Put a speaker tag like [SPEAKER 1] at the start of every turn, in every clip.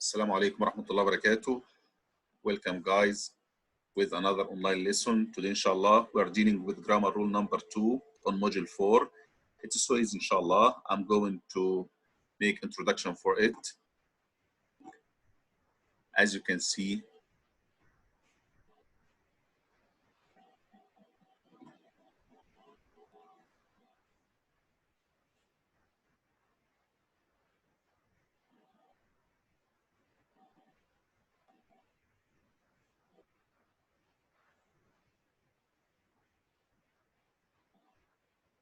[SPEAKER 1] Assalamu alaikum warahmatullahi wabarakatuh. Welcome guys with another online lesson. Today inshallah we are dealing with grammar rule number 2 on module 4. It is so easy inshallah. I'm going to make introduction for it. As you can see,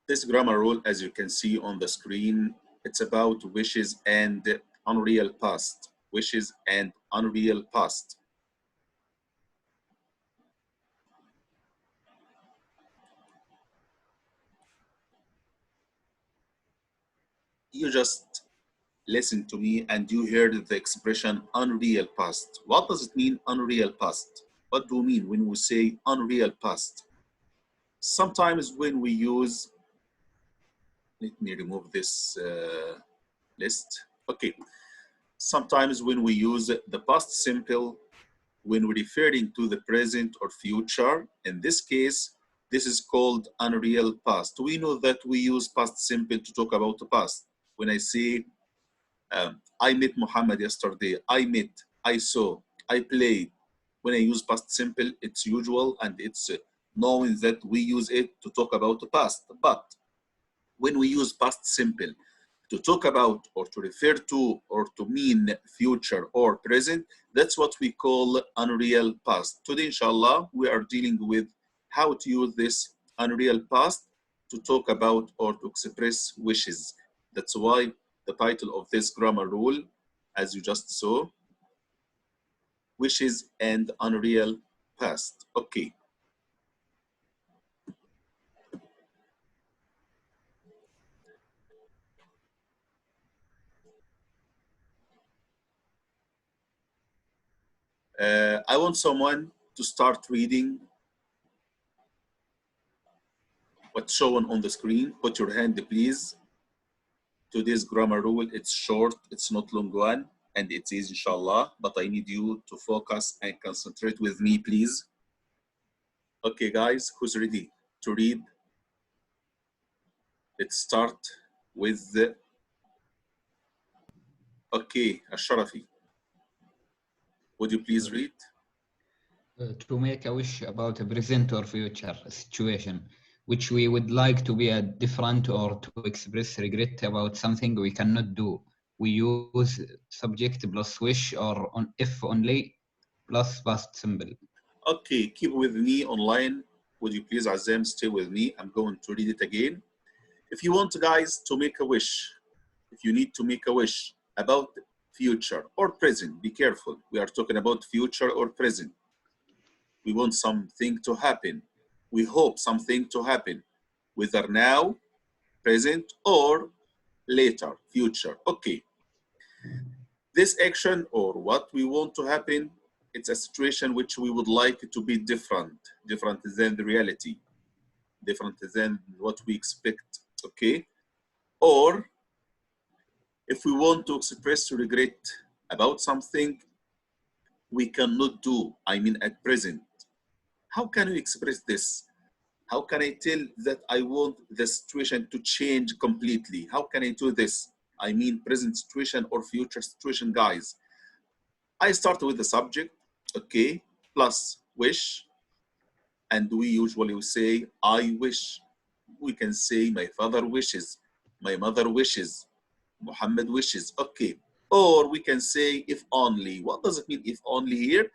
[SPEAKER 1] this grammar rule, as you can see on the screen, it's about wishes and unreal past. Wishes and unreal past. You just listen to me and you heard the expression unreal past. What does it mean, unreal past? What do we mean when we say unreal past? Sometimes when we use, let me remove this list. Okay. Sometimes when we use the past simple, when we're referring to the present or future, in this case, this is called unreal past. We know that we use past simple to talk about the past. When I say, I met Muhammad yesterday, I met, I saw, I played. When I use past simple, it's usual and it's knowing that we use it to talk about the past. But when we use past simple to talk about or to refer to or to mean future or present, that's what we call unreal past. Today, inshallah, we are dealing with how to use this unreal past to talk about or to express wishes. That's why the title of this grammar rule, as you just saw, wishes and unreal past. Okay. I want someone to start reading what's shown on the screen. Put your hand, please. Today's grammar rule, it's short, it's not long one, and it's easy, inshallah, but I need you to focus and concentrate with me, please. Okay, guys, who's ready to read? Let's start with the, okay, Ashrafi. Would you please read?
[SPEAKER 2] To make a wish about a present or future situation, which we would like to be a different or to express regret about something we cannot do. We use subject plus wish or on if only plus past simple.
[SPEAKER 1] Okay, keep with me online. Would you please, Azam, stay with me? I'm going to read it again. If you want, guys, to make a wish, if you need to make a wish about future or present, be careful. We are talking about future or present. We want something to happen. We hope something to happen, whether now, present, or later, future. Okay. This action or what we want to happen, it's a situation which we would like to be different than the reality, different than what we expect, okay? Or if we want to express regret about something we cannot do, I mean at present, how can we express this? How can I tell that I want the situation to change completely? How can I do this? I mean present situation or future situation, guys. I start with the subject, okay, plus wish, and we usually say, I wish. We can say, my father wishes, my mother wishes, Muhammad wishes, okay. Or we can say, if only. What does it mean, if only here?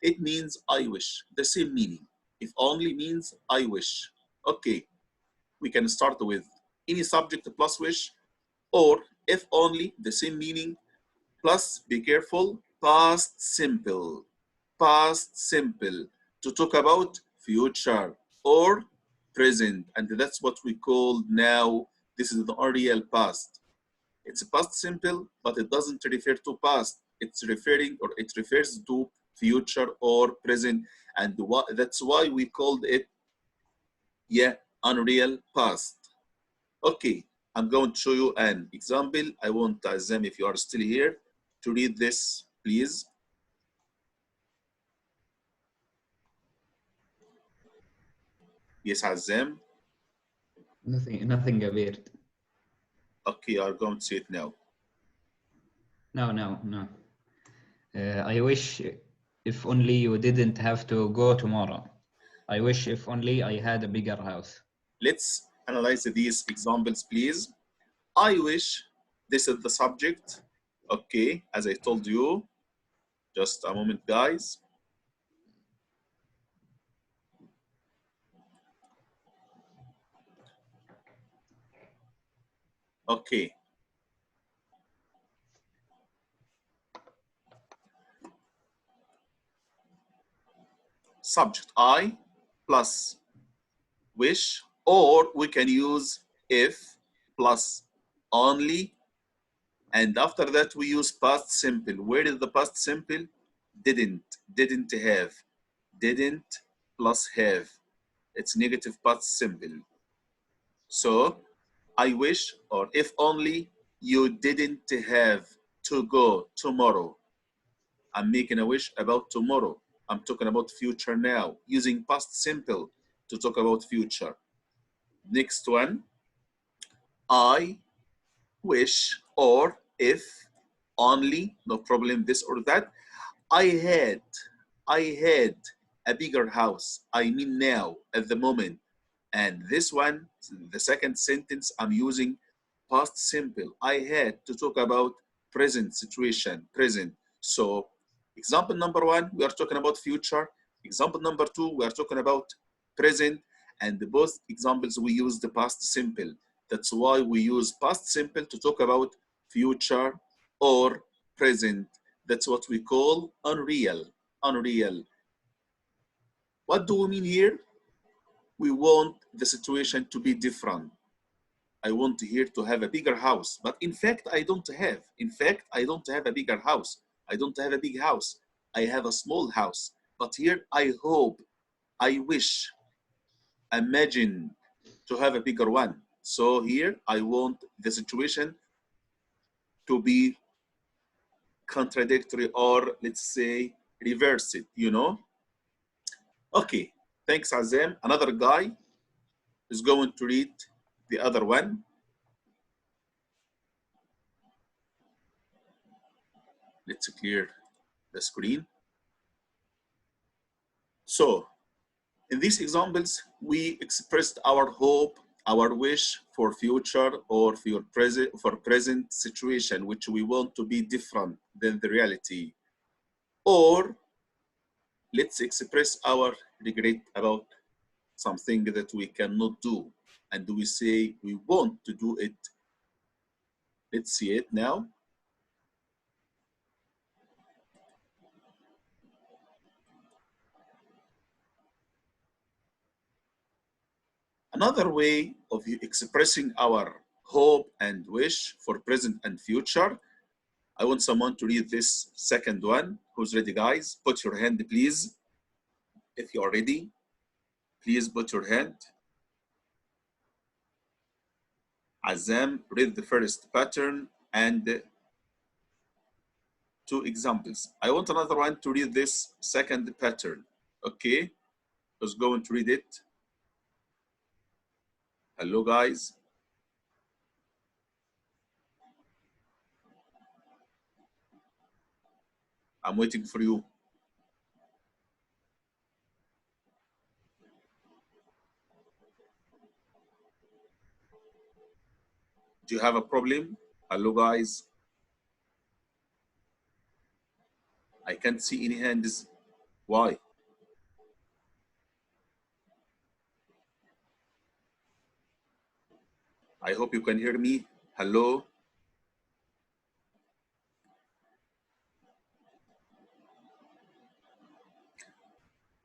[SPEAKER 1] It means I wish, the same meaning. If only means I wish. Okay, we can start with any subject plus wish, or if only, the same meaning, plus, be careful, past simple. Past simple to talk about future or present, and that's what we call now. This is the unreal past. It's past simple, but it doesn't refer to past. It's referring or it refers to future or present, and that's why we called it, yeah, unreal past. Okay, I'm going to show you an example. I want Azam, if you are still here, to read this please. Yes, Azam.
[SPEAKER 2] Nothing appeared.
[SPEAKER 1] Okay, you are going to see it now.
[SPEAKER 2] No. I wish if only you didn't have to go tomorrow. I wish if only I had a bigger house.
[SPEAKER 1] Let's analyze these examples, please. I wish, this is the subject. Okay, as I told you, just a moment, guys. Okay. Subject I plus wish, or we can use if plus only, and after that we use past simple. Where is the past simple? Didn't have, didn't plus have. It's negative past simple. So I wish, or if only you didn't have to go tomorrow. I'm making a wish about tomorrow. I'm talking about future now, using past simple to talk about future. Next one, I wish, or if only, no problem, this or that. I had a bigger house. I mean now, at the moment. And this one, the second sentence, I'm using past simple. I had to talk about present situation, present. So example number one, we are talking about future. Example number two, we are talking about present. And both examples, we use the past simple. That's why we use past simple to talk about future or present. That's what we call unreal. Unreal. What do we mean here? We want the situation to be different. I want here to have a bigger house, but in fact, I don't have. In fact, I don't have a bigger house. I don't have a big house. I have a small house. But here, I hope, I wish, imagine to have a bigger one. So here, I want the situation to be contradictory, or let's say reverse it, you know? Okay, thanks, Azam. Another guy is going to read the other one. Let's clear the screen. So, in these examples, we expressed our hope, our wish for future or for present situation, which we want to be different than the reality. Or let's express our regret about something that we cannot do, and we say we want to do it. Let's see it now. Another way of expressing our hope and wish for present and future, I want someone to read this second one. Who's ready, guys? Put your hand, please. If you are ready, please put your hand. Azam, read the first pattern and two examples. I want another one to read this second pattern. Okay, who's going to read it? Hello, guys. I'm waiting for you. Do you have a problem? Hello, guys. I can't see any hands. Why? I hope you can hear me. Hello.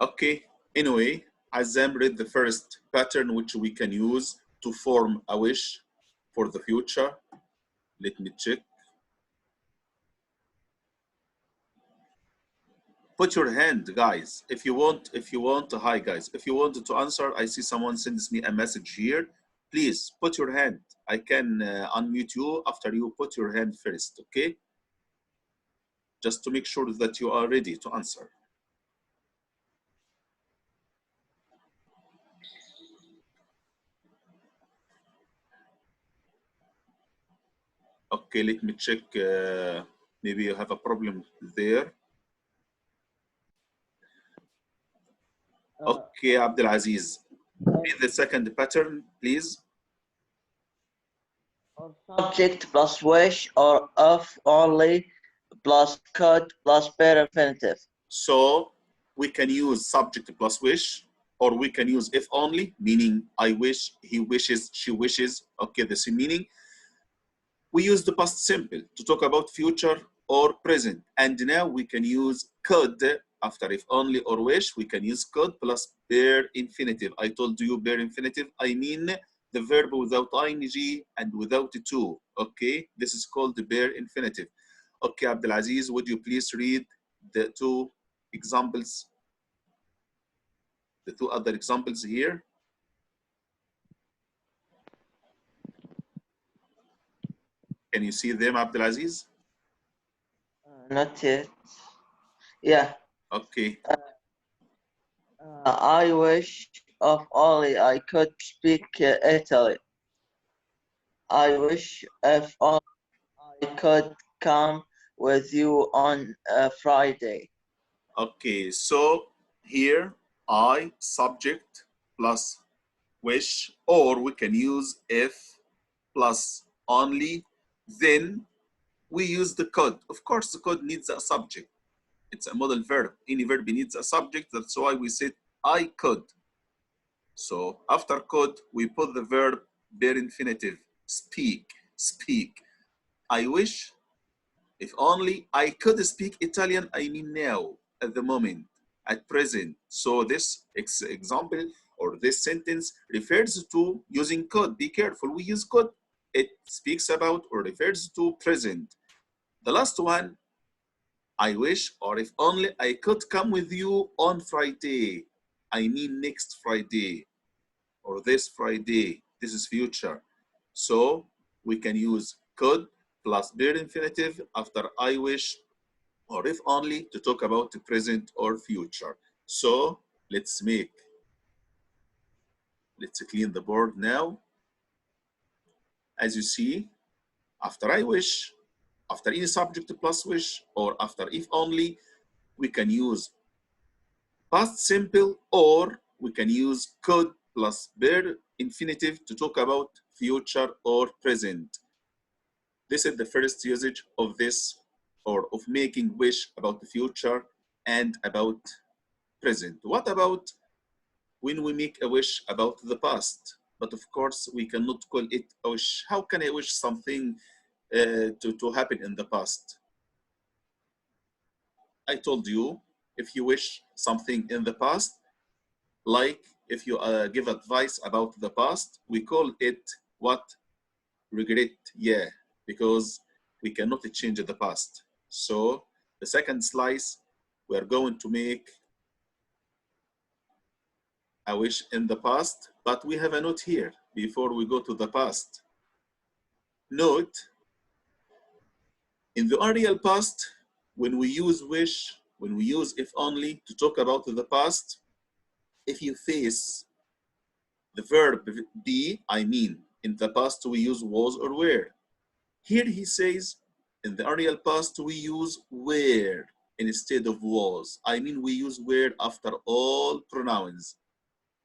[SPEAKER 1] Okay, anyway, Azam read the first pattern which we can use to form a wish for the future. Let me check. Put your hand, guys. If you want, hi guys. If you wanted to answer, I see someone sends me a message here. Please put your hand. I can unmute you after you put your hand first, okay? just to make sure that you are ready to answer. Okay, let me check. Maybe you have a problem there. Okay, Abdulaziz. Read the second pattern, please.
[SPEAKER 3] Subject plus wish, or if only plus could plus bare infinitive.
[SPEAKER 1] So we can use subject plus wish, or we can use if only, meaning I wish, he wishes, she wishes. Okay, the same meaning. We use the past simple to talk about future or present. And now we can use could after if only or wish. We can use could plus bare infinitive. I told you bare infinitive, I mean the verb without ing and without to. Okay, this is called the bare infinitive. Okay, Abdulaziz, would you please read the two examples, the two other examples here? Can you see them, Abdulaziz?
[SPEAKER 3] Not yet. Yeah.
[SPEAKER 1] Okay.
[SPEAKER 3] I wish if only I could speak Italy. I wish if only I could come with you on Friday.
[SPEAKER 1] Okay, so here I subject plus wish, or we can use if plus only, then we use the could. Of course, the could needs a subject. It's a modal verb. Any verb needs a subject. That's why we said I could. So after could, we put the verb bare infinitive, speak, speak. I wish if only I could speak Italian, I mean now, at the moment, at present. So this example or this sentence refers to using could. Be careful, we use could. It speaks about or refers to present. The last one, I wish or if only I could come with you on Friday. I mean next Friday or this Friday. This is future. So we can use could plus bare infinitive after I wish or if only to talk about the present or future. So let's clean the board now. As you see, after I wish, after any subject plus wish, or after if only, we can use past simple, or we can use could plus bare infinitive to talk about future or present. This is the first usage of this, or of making wish about the future and about present. What about when we make a wish about the past? But of course, we cannot call it a wish. How can I wish something to happen in the past? I told you, if you wish something in the past, like if you give advice about the past, we call it what? Regret, yeah, because we cannot change the past. So the second slice, we are going to make a wish in the past, but we have a note here before we go to the past. Note, in the real past, when we use wish, when we use if only to talk about the past, if you face the verb be, I mean, in the past we use was or were. Here he says, in the real past we use were instead of was. I mean, we use were after all pronouns.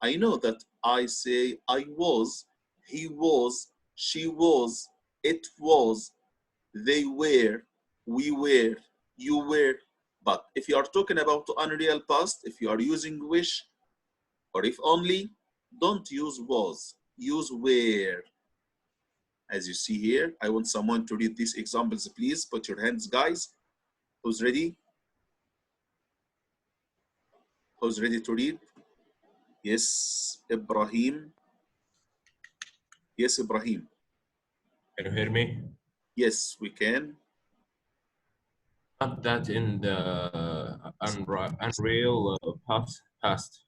[SPEAKER 1] I know that I say I was, he was, she was, it was, they were, we were, you were. But if you are talking about unreal past, if you are using wish or if only, don't use was, use were. As you see here, I want someone to read these examples, please. Put your hands, guys. Who's ready? Who's ready to read? Yes, Ibrahim. Yes, Ibrahim.
[SPEAKER 4] Can you hear me?
[SPEAKER 1] Yes, we can.
[SPEAKER 4] Not that in the unreal past.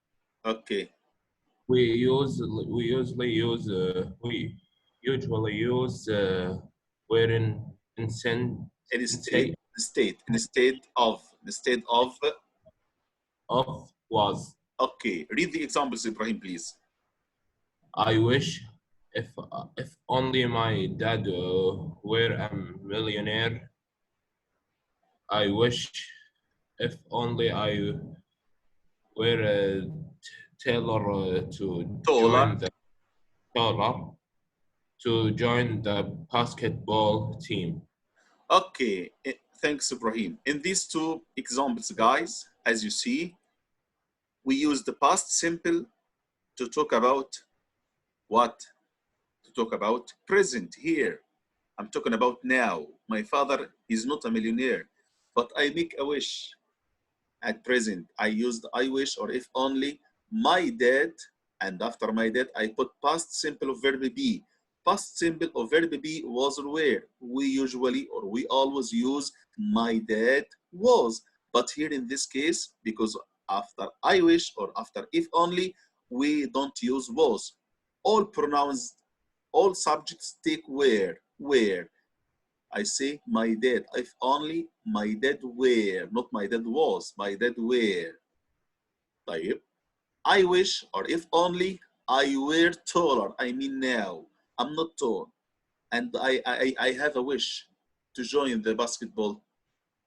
[SPEAKER 1] Okay.
[SPEAKER 4] We usually use were in
[SPEAKER 1] Instead of.
[SPEAKER 4] Of was.
[SPEAKER 1] Okay, read the examples, Ibrahim, please.
[SPEAKER 4] I wish if only my dad were a millionaire. I wish if only I were a tailor to
[SPEAKER 1] Taller.
[SPEAKER 4] join the tailor to join the basketball team.
[SPEAKER 1] Okay, thanks, Ibrahim. In these two examples, guys, as you see, we use the past simple to talk about what? To talk about present here. I'm talking about now. My father is not a millionaire, but I make a wish. At present, I used I wish or if only. My dad, and after my dad, I put past simple of verb be. Past simple of verb be was where we usually or we always use my dad was. But here in this case, because after I wish or after if only, we don't use was. All pronouns, all subjects take where. Where. I say my dad. If only my dad were, not my dad was, my dad were. طيب. I wish or if only I were taller. I mean now. I'm not tall. And I have a wish to join the basketball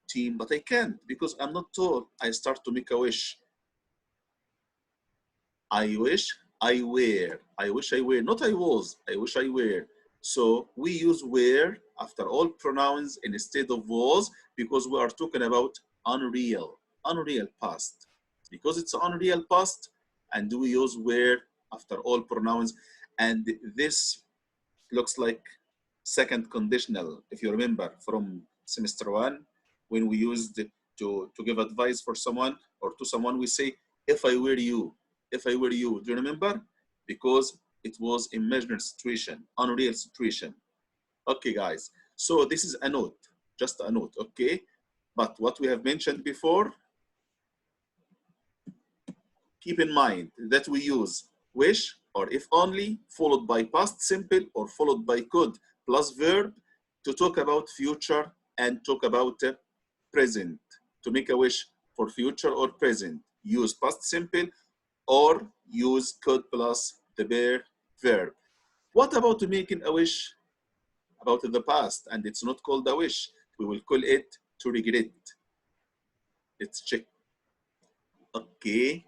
[SPEAKER 1] team, but I can't because I'm not tall. I start to make a wish. I wish I were. I wish I were. Not I was. I wish I were. So we use were after all pronouns instead of was because we are talking about unreal past. Because it's unreal past, and we use were after all pronouns. And this looks like second conditional, if you remember from semester 1, when we used it to give advice for someone or to someone, we say, if I were you, if I were you. Do you remember? Because it was imaginary situation, unreal situation. Okay, guys. So this is a note, just a note, okay? But what we have mentioned before, keep in mind that we use wish or if only, followed by past simple or followed by could plus verb to talk about future and talk about present. To make a wish for future or present, use past simple or use could plus the verb. What about making a wish about the past? And it's not called a wish. We will call it to regret. Let's check. Okay.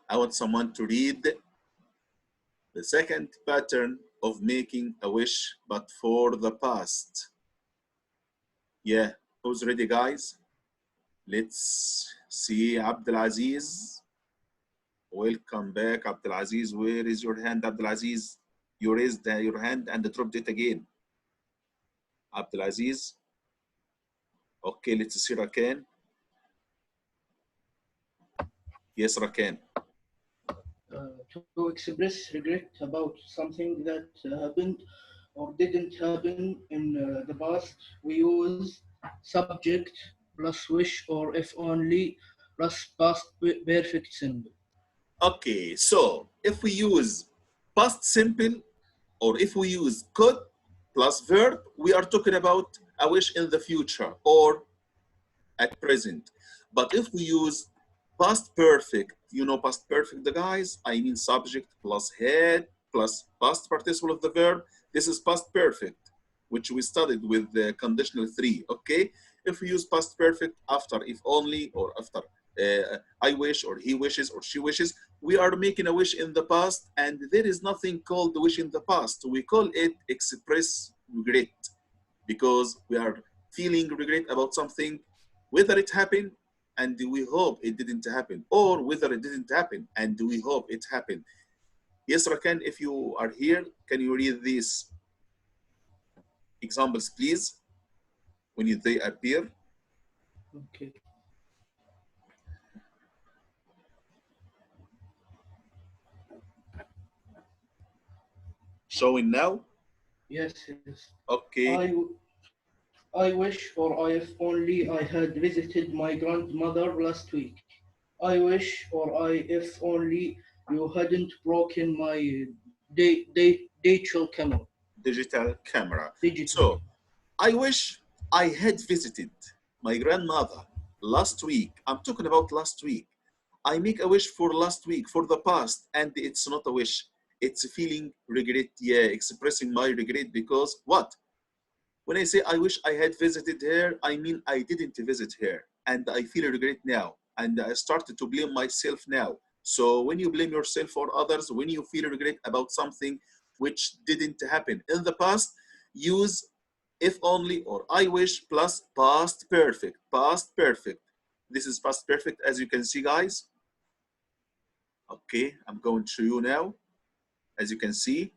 [SPEAKER 1] I want someone to read the second pattern of making a wish, but for the past. Yeah, who's ready, guys? Let's see, Abdulaziz. Welcome back, Abdulaziz. Where is your hand, Abdulaziz? You raised your hand and dropped it again. Abdulaziz. Okay, let's see Rakan. Yes, Rakan.
[SPEAKER 5] To express regret about something that happened or didn't happen in the past, we use subject plus wish or if only plus past perfect simple.
[SPEAKER 1] Okay, so if we use past simple or if we use could plus verb, we are talking about a wish in the future or at present. But if we use past perfect, you know past perfect, the guys, I mean subject plus head plus past participle of the verb. This is past perfect, which we studied with the conditional 3, okay? If we use past perfect after if only or after I wish or he wishes or she wishes, we are making a wish in the past, and there is nothing called the wish in the past. We call it express regret because we are feeling regret about something, whether it happened and we hope it didn't happen, or whether it didn't happen and we hope it happened. Yes, Rakan, if you are here, can you read these examples, please, when they appear?
[SPEAKER 5] Okay.
[SPEAKER 1] Showing now?
[SPEAKER 5] Yes.
[SPEAKER 1] Okay.
[SPEAKER 5] I wish or if only I had visited my grandmother last week. I wish or if only you hadn't broken my digital camera.
[SPEAKER 1] Digital camera.
[SPEAKER 5] Digital.
[SPEAKER 1] So I wish I had visited. my grandmother last week. I'm talking about last week. I make a wish for last week, for the past, and it's not a wish. It's feeling regret, yeah, expressing my regret because what? When I say I wish I had visited her, I mean I didn't visit her, and I feel regret now, and I started to blame myself now. So when you blame yourself or others, when you feel regret about something which didn't happen in the past, use if only or I wish plus past perfect. Past perfect. This is past perfect, as you can see, guys. Okay, I'm going to show you now. As you can see,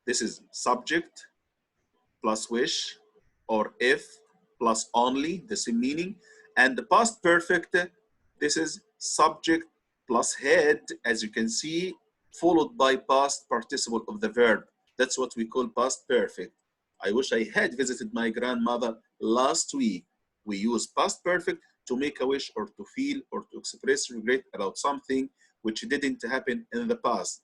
[SPEAKER 1] this is subject plus wish, or if plus only, the same meaning. And the past perfect, this is subject plus had, as you can see, followed by past participle of the verb. That's what we call past perfect. I wish I had visited my grandmother last week. We use past perfect to make a wish or to feel or to express regret about something which didn't happen in the past.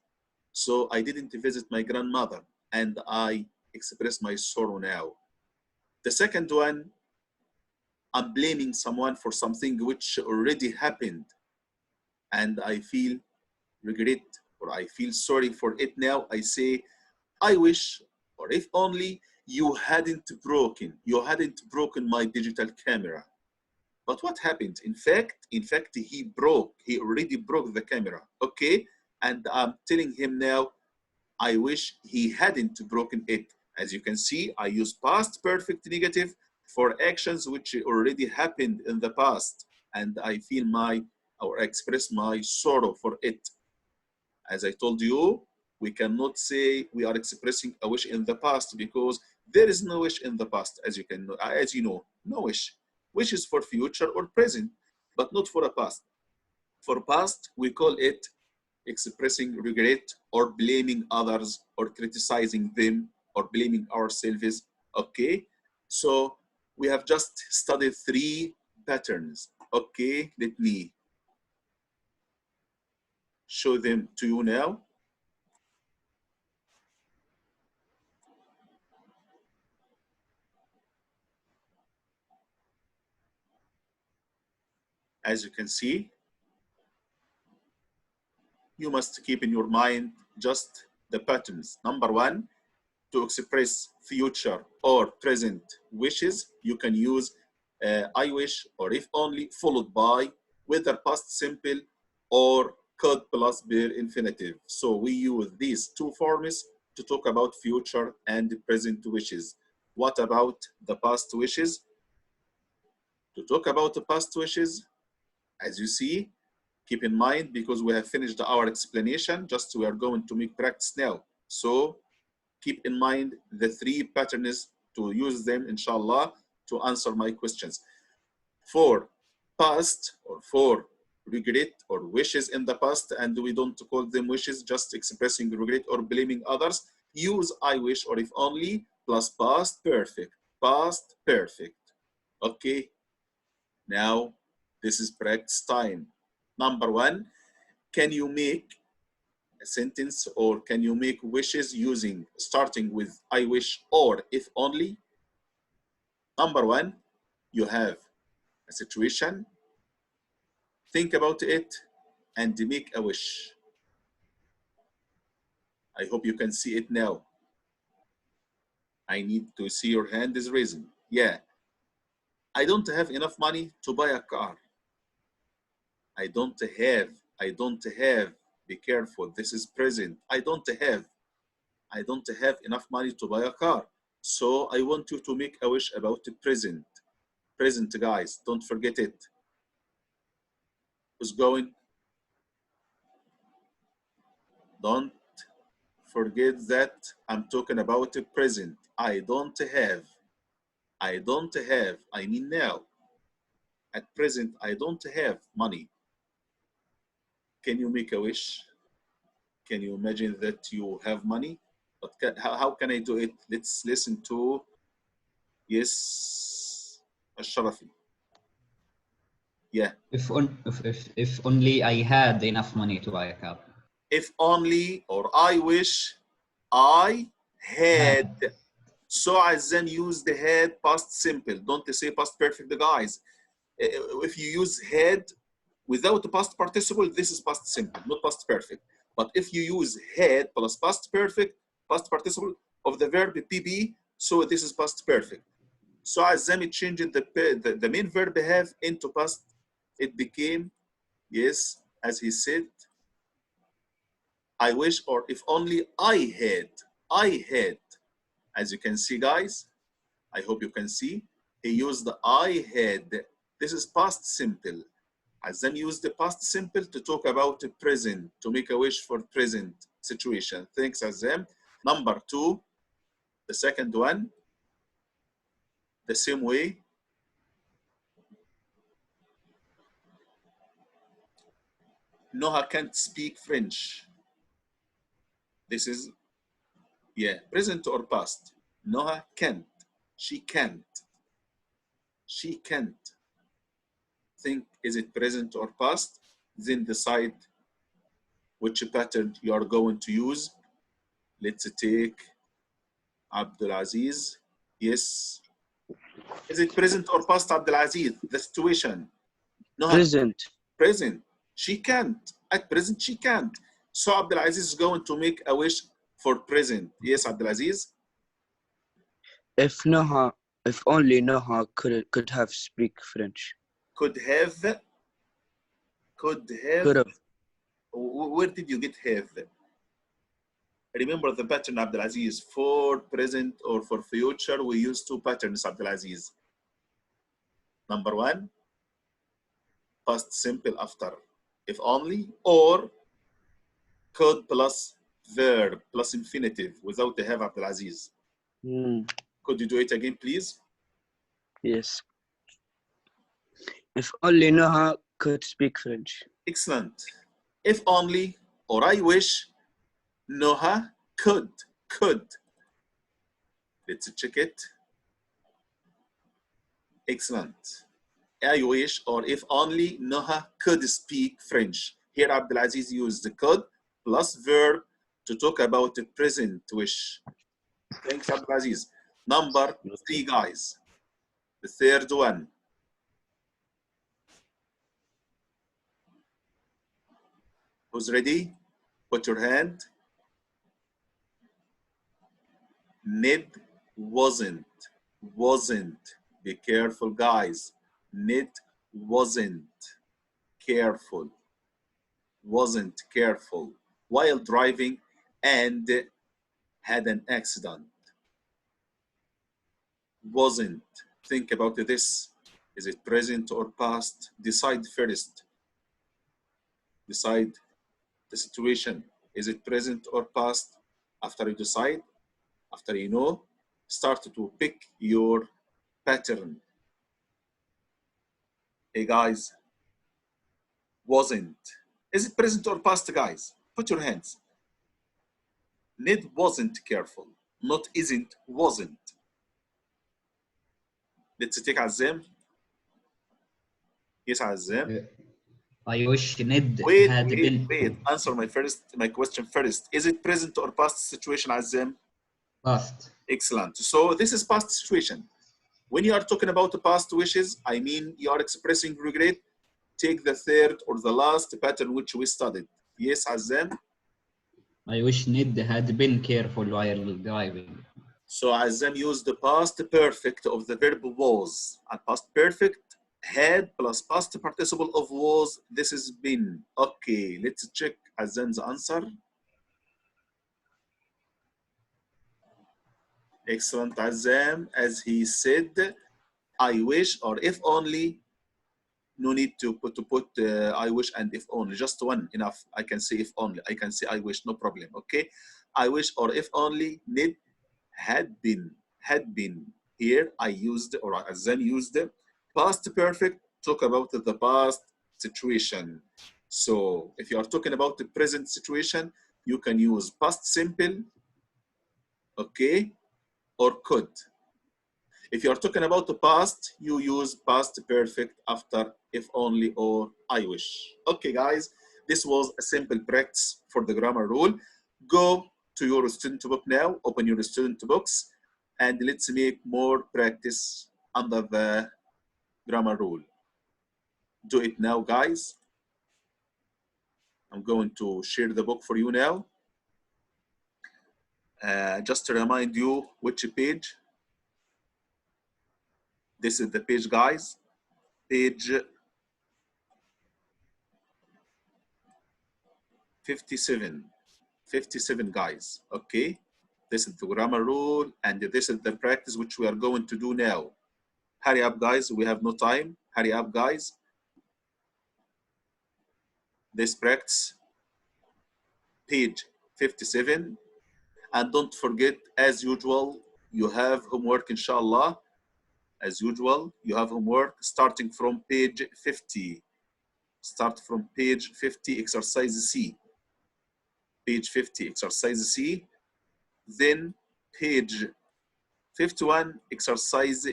[SPEAKER 1] So I didn't visit my grandmother and I express my sorrow now. The second one, I'm blaming someone for something which already happened and I feel regret or I feel sorry for it now. I say, I wish, or if only you hadn't broken my digital camera. But what happened? In fact, he already broke the camera, okay? And I'm telling him now, I wish he hadn't broken it. As you can see, I use past perfect negative for actions which already happened in the past, and I feel or express my sorrow for it. As I told you, we cannot say we are expressing a wish in the past because there is no wish in the past, as you know, no wish. Wish is for future or present, but not for a past. For past, we call it expressing regret or blaming others or criticizing them or blaming ourselves. Okay, so we have just studied 3 patterns. Okay, let me show them to you now. As you can see, you must keep in your mind just the patterns. Number 1, to express future or present wishes, you can use I wish or if only followed by whether past simple or could plus bare infinitive. So we use these 2 forms to talk about future and present wishes. What about the past wishes? To talk about the past wishes, as you see, keep in mind, because we have finished our explanation, just we are going to make practice now. So keep in mind the 3 patterns to use them, inshallah, to answer my questions. For past or for regret or wishes in the past, and we don't call them wishes, just expressing regret or blaming others, use I wish or if only plus past perfect. Past perfect. Okay, now this is practice time. Number 1, can you make a sentence or can you make wishes starting with I wish or if only? Number 1, you have a situation, think about it and make a wish. I hope you can see it now. I need to see your hand is raising. Yeah. I don't have enough money to buy a car. I don't have, be careful, this is present. I don't have enough money to buy a car. So I want you to make a wish about the present. Present, guys, don't forget it. Who's going? Don't forget that I'm talking about the present. I don't have, I mean now. At present, I don't have money. Can you make a wish? Can you imagine that you have money? But how can I do it? Let's listen to, yes, Al-Sharafi. Yeah.
[SPEAKER 2] If only I had enough money to buy a car.
[SPEAKER 1] If only or I wish I had So Azam use the had past simple. Don't say past perfect, guys. If you use had without the past participle, this is past simple, not past perfect. But if you use had plus past perfect, past participle of the verb PB, so this is past perfect. So Azam changed the main verb have into past. It became, yes, as he said, I wish, or if only I had. As you can see, guys, I hope you can see, he used the I had. This is past simple. Azam used the past simple to talk about the present, to make a wish for present situation. Thanks, Azam. Number 2, the second one, the same way. Noha can't speak French. This is, yeah, present or past. Noha can't. She can't. She can't. Think, is it present or past? Then decide which pattern you are going to use. Let's take Abdulaziz. Yes. Is it present or past, Abdulaziz? The situation. No.
[SPEAKER 6] Present.
[SPEAKER 1] Present. She can't. At present, she can't. So Abdulaziz is going to make a wish for present. Yes, Abdulaziz?
[SPEAKER 6] If only Noha could have speak French.
[SPEAKER 1] Could have. Where did you get have? Remember the pattern, Abdulaziz. For present or for future, we use 2 patterns, Abdulaziz. Number 1, past simple after if only, or could plus verb plus infinitive without the have, Abdulaziz. Could you do it again, please?
[SPEAKER 6] Yes. If only Noha could speak French.
[SPEAKER 1] Excellent. If only, or I wish, Noha could. Let's check it. Excellent. I wish, or if only, Noha could speak French. Here Abdulaziz used the could plus verb to talk about the present wish. Thanks, Abdulaziz. Number 3, guys. The third one. Who's ready? Put your hand. Ned wasn't. Be careful, guys. Ned wasn't careful while driving and had an accident. Wasn't. Think about this. Is it present or past? Decide first. Decide the situation. Is it present or past? After you decide, after you know, start to pick your pattern. Hey guys, wasn't. Is it present or past, guys? Put your hands. Ned wasn't careful. Not isn't, wasn't. Let's take Azam. Yes, Azam.
[SPEAKER 2] I wish Ned had been.
[SPEAKER 1] Wait. Answer my question first. Is it present or past situation, Azam?
[SPEAKER 2] Past.
[SPEAKER 1] Excellent. So this is past situation. When you are talking about the past wishes, I mean you are expressing regret, take the third or the last pattern which we studied. Yes, Azam?
[SPEAKER 2] I wish Ned had been careful while driving.
[SPEAKER 1] So Azam used the past perfect of the verb was. And past perfect, had plus past participle of was. This is been. Okay, let's check Azam's answer. Excellent, Azam. As he said, I wish, or if only, no need to put I wish and if only, just one enough. I can say if only, I can say I wish, no problem, okay? I wish, or if only, Ned had been. Here I used, or Azam used past perfect, talk about the past situation. So if you are talking about the present situation, you can use past simple, okay? Or could. If you are talking about the past, you use past perfect after if only or I wish. Okay, guys, this was a simple practice for the grammar rule. Go to your student book now, open your student books, and let's make more practice under the grammar rule. Do it now, guys. I'm going to share the book for you now. Just to remind you which page. This is the page, guys. Page 57. 57, guys. Okay. This is the grammar rule, and this is the practice which we are going to do now. Hurry up, guys. We have no time. Hurry up, guys. This practice, page 57. And don't forget, as usual, you have homework, inshallah. As usual, you have homework starting from page 50. Start from page 50, exercise C. Page 50, exercise C. Then page 51, exercise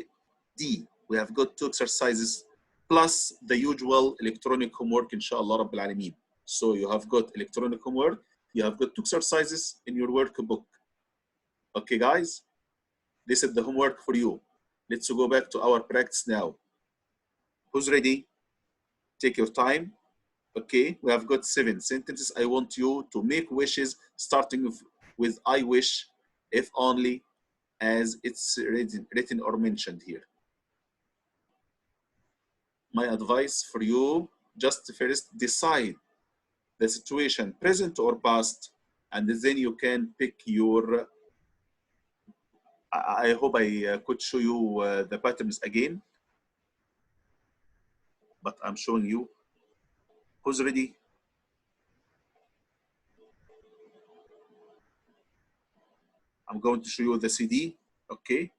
[SPEAKER 1] D. We have got 2 exercises plus the usual electronic homework, inshallah Rabbil Alameen. So you have got electronic homework, you have got 2 exercises in your workbook. Okay, guys? This is the homework for you. Let's go back to our practice now. Who's ready? Take your time. Okay, we have got 7 sentences. I want you to make wishes starting with I wish, if only, as it's written or mentioned here. My advice for you, just first decide the situation, present or past, and then you can pick your, I hope I could show you the patterns again, but I'm showing you. Who's ready? I'm going to show you the CD, okay?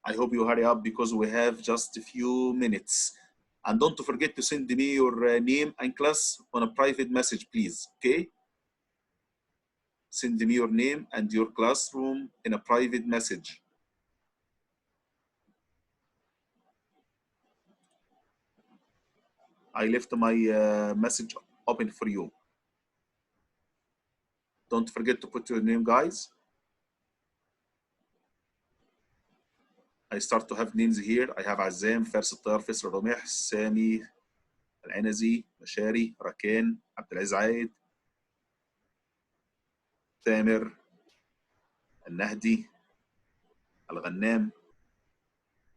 [SPEAKER 1] I hope you hurry up because we have just a few minutes. And don't forget to send me your name and class on a private message, please, okay? Send me your name and your classroom in a private message. I left my message open for you. Don't forget to put your name, guys. I start to have names here. I have Azam, Fersatar, Faisal Romeh, Sami, Al-Anazi, Mashari, Rakan, Abdelaziz Aid, Tamer, Al-Nahdi, Al-Ghannam,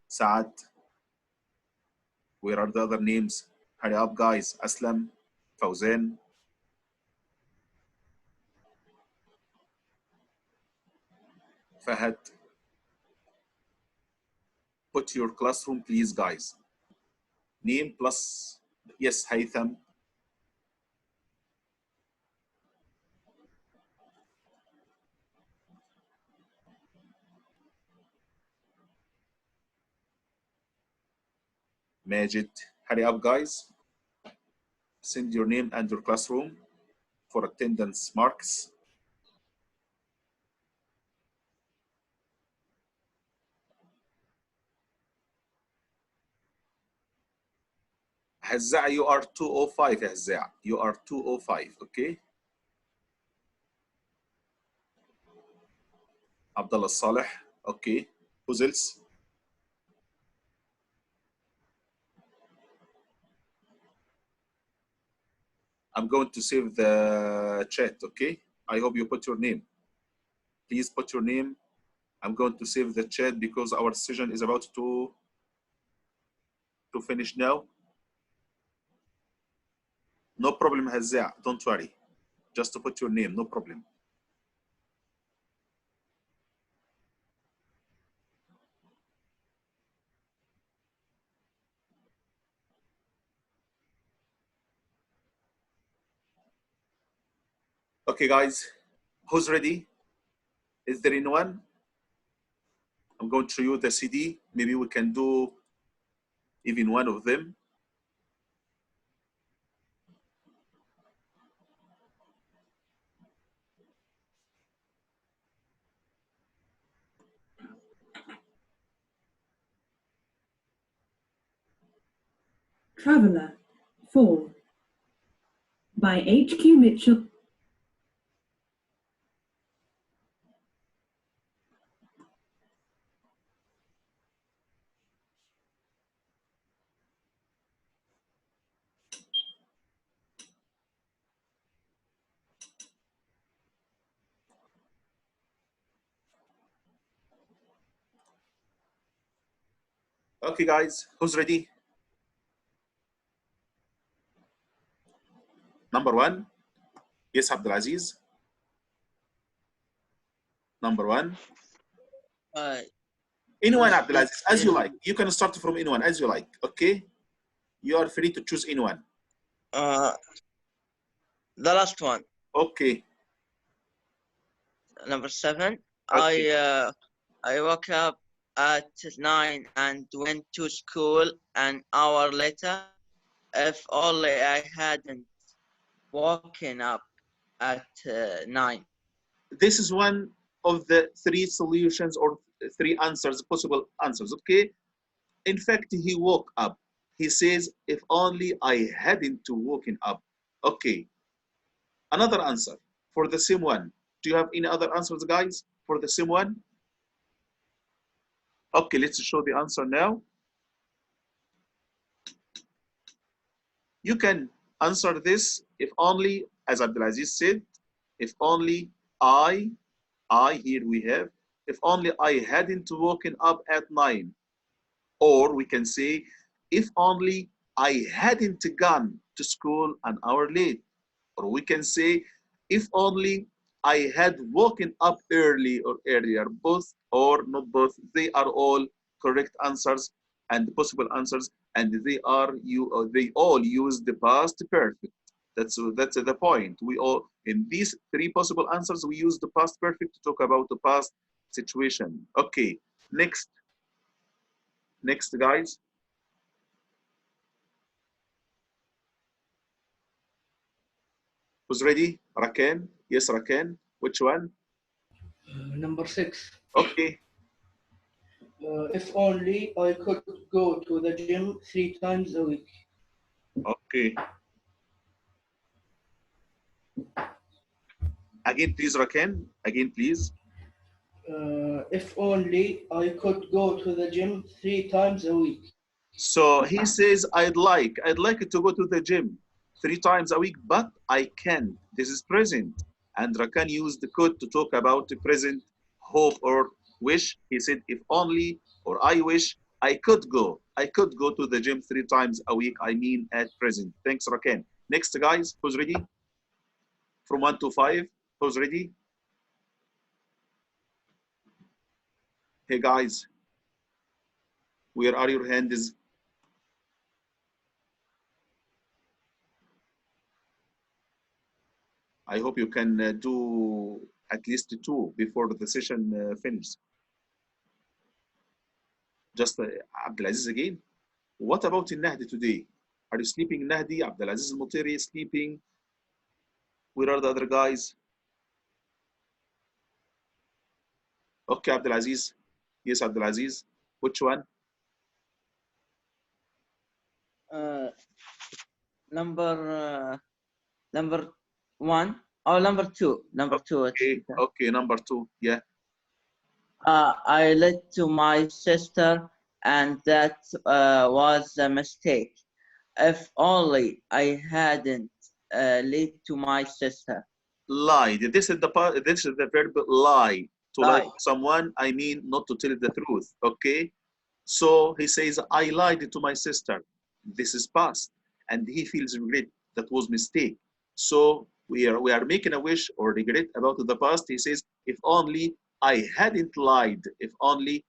[SPEAKER 1] Saad. Where are the other names? Hurry up, guys. Aslam, Fawzan. Fahad. Put your classroom, please, guys. Name plus, yes, Haytham. Majid. Hurry up, guys. Send your name and your classroom for attendance marks. Hazza, you are 205, Hazza. You are 205, okay? Abdullah Saleh, okay. Who else? I'm going to save the chat, okay? I hope you put your name. Please put your name. I'm going to save the chat because our session is about to finish now. No problem, Hazza. Don't worry. Just to put your name, no problem. Okay, guys, who's ready? Is there anyone? I'm going to show you the CD. Maybe we can do even one of them.
[SPEAKER 7] Traveller 4 by H.Q. Mitchell.
[SPEAKER 1] Okay, guys, who's ready? Number one. Yes, Abdulaziz. Number one. Anyone, Abdulaziz, as you like. You can start from anyone as you like. Okay. You are free to choose anyone.
[SPEAKER 3] The last one.
[SPEAKER 1] Okay.
[SPEAKER 3] Number 7.
[SPEAKER 1] Okay.
[SPEAKER 3] I woke up at 9 and went to school an hour later. If only I hadn't woken up at 9.
[SPEAKER 1] This is one of the 3 solutions or 3 answers, possible answers. Okay. In fact, he woke up. He says, if only I hadn't woken up. Okay. Another answer for the same one. Do you have any other answers, guys, for the same one? Okay, let's show the answer now. You can answer this if only, as Abdulaziz said, if only here we have, if only I hadn't woken up at 9. Or we can say, if only I hadn't gone to school an hour late. Or we can say, if only I had woken up early or earlier. Both or not both, they are all correct answers and possible answers, and they all use the past perfect. That's the point. We all, in these 3 possible answers, we use the past perfect to talk about the past situation. Okay, next, guys. Who's ready? Raken? Yes, Raken. Which one?
[SPEAKER 5] Number 6.
[SPEAKER 1] Okay.
[SPEAKER 5] If only I could go to the gym 3 times a week.
[SPEAKER 1] Okay. Again, please, Raken. Again, please.
[SPEAKER 5] If only I could go to the gym 3 times a week.
[SPEAKER 1] So he says, I'd like to go to the gym 3 times a week, but I can't. This is present. And Rakan used the code to talk about the present hope or wish. He said, if only, or I wish I could go. I could go to the gym 3 times a week. I mean at present. Thanks, Rakan. Next, guys, who's ready? From 1 to 5, who's ready? Hey, guys, where are your hands? I hope you can do at least 2 before the session finishes. Just Abdulaziz again. What about Nahdi today? Are you sleeping, Nahdi? Abdulaziz Al-Mutiri sleeping? Where are the other guys? Okay, Abdulaziz. Yes, Abdulaziz. Which one?
[SPEAKER 3] Number 1 or number 2? Number 2.
[SPEAKER 1] Okay, number 2. Yeah.
[SPEAKER 3] I lied to my sister, and that was a mistake. If only I hadn't lied to my sister.
[SPEAKER 1] Lied. This is the verb lie. To lie to someone, I mean not to tell the truth. Okay. So he says, I lied to my sister. This is past, and he feels regret. That was mistake. So we are making a wish or regret about the past. He says, if only I hadn't lied. If only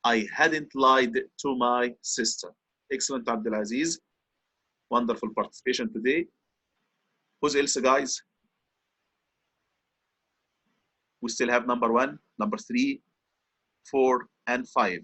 [SPEAKER 1] I hadn't lied to my sister. Excellent, Abdulaziz. Wonderful participation today. Who's else, guys? We still have number 1, number 3, 4, and 5.